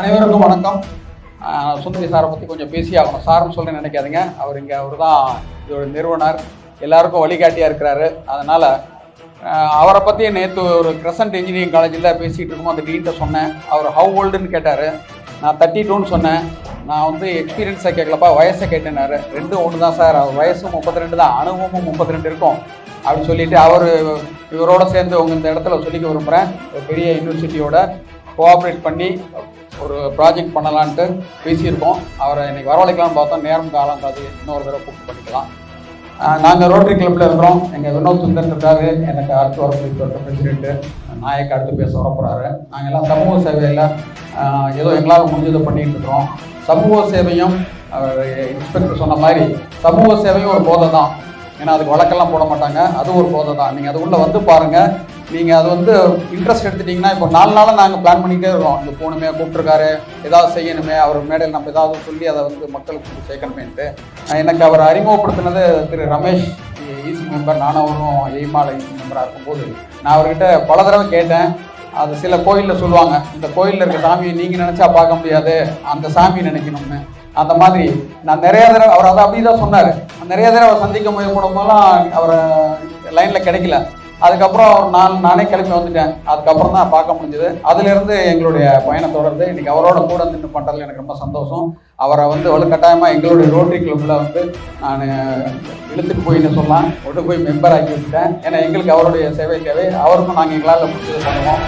அனைவருக்கும் வணக்கம். சுந்தரி சாரை பற்றி கொஞ்சம் பேசி ஆகணும். சார்னு சொல்ல நினைக்காதீங்க. அவர் தான் இதோட நிறுவனர், எல்லாருக்கும் வழிகாட்டியாக இருக்கிறாரு. அதனால் அவரை பற்றி நேற்று ஒரு கிரசன்ட் இன்ஜினியரிங் காலேஜில் பேசிகிட்டு இருக்கும்போது அந்த டீன்ட்ட சொன்னேன். அவர் ஹவு ஓல்டுன்னு கேட்டார். நான் 32ன்னு சொன்னேன். நான் வந்து எக்ஸ்பீரியன்ஸை கேட்கலப்பா, வயசை கேட்டேனாரு. ரெண்டும் ஒன்று தான் சார், அவர் வயசும் 32 தான், அனுபவமும் 32 இருக்கும் அப்படின்னு சொல்லிட்டு இவரோட சேர்ந்து இந்த இடத்துல சொல்லிக்க விரும்புகிறேன். ஒரு பெரிய யூனிவர்சிட்டியோட கோஆப்ரேட் பண்ணி ஒரு ப்ராஜெக்ட் பண்ணலான்ட்டு பேசியிருக்கோம். அவரை இன்றைக்கி வரவழைக்கலாம்னு பார்த்தோம். நேரம் காலம் அது இன்னொரு தடவை கூப்பிட்டு பண்ணிக்கலாம். நாங்கள் ரோட்டரி கிளப்பில் இருக்கிறோம். எங்கள் வினோத் சுந்தர் இருக்காரு, எனக்கு அடுத்து வர பிரசிடென்ட்டு நாயக்கு அடுத்து பேச வரப்போகிறாரு. நாங்கள் எல்லாம் சமூக சேவையில் ஏதோ எங்களால் முடிஞ்சதை பண்ணிகிட்டு இருக்கிறோம். சமூக சேவையும் இன்ஸ்பெக்டர் சொன்ன மாதிரி சமூக சேவையும் ஒரு போதை தான். ஏன்னா அதுக்கு வழக்கெல்லாம் போட மாட்டாங்க, அது ஒரு போதை தான். நீங்கள் அது உள்ளே வந்து பாருங்கள். நீங்கள் அது வந்து இன்ட்ரெஸ்ட் எடுத்துட்டிங்கன்னா, இப்போ 4 நாளாக நாங்கள் பிளான் பண்ணிகிட்டே இருக்கோம். இந்த போகணுமே, கூப்பிட்ருக்காரு, ஏதாவது செய்யணுமே, அவர் மேடையில் நம்ம ஏதாவது சொல்லி அதை வந்து மக்களுக்கு சேர்க்கணுமேன்ட்டு. எனக்கு அவர் அறிமுகப்படுத்தினது திரு ரமேஷ், ஈசி மெம்பர். நானும் அவரும் எய்மால ஈசி மெம்பராக இருக்கும்போது நான் அவர்கிட்ட பல தடவை கேட்டேன். அது சில கோயிலில் சொல்லுவாங்க, இந்த கோயிலில் இருக்க சாமியை நீங்கள் நினச்சா பார்க்க முடியாது, அந்த சாமி நினைக்கணும்னு. அந்த மாதிரி நான் நிறைய தடவை அவர் அதை அப்படி தான் சொன்னார். நிறைய தடவை அவர் சந்திக்க முயற்படும் போதெல்லாம் அவரை லைனில் கிடைக்கல. அதுக்கப்புறம் நானே கிளம்பி வந்துட்டேன். அதுக்கப்புறம் தான் பார்க்க முடிஞ்சது. அதுலேருந்து எங்களுடைய பயணம் தொடர்ந்து இன்றைக்கி அவரோட கூட நின்று பண்ணுறதுல எனக்கு ரொம்ப சந்தோஷம். அவரை வந்து வலுக்கட்டாயமாக எங்களுடைய ரோட்டரி கிளப்பில் வந்து நான் இழுத்துட்டு போயின்னு சொல்லலாம், கொண்டு போய் மெம்பர் ஆக்கி வச்சுட்டேன். ஏன்னா எங்களுக்கு அவருடைய சேவை தேவை. அவருக்கும் நாங்கள் எங்களால் முடிஞ்சது பண்ணுவோம்.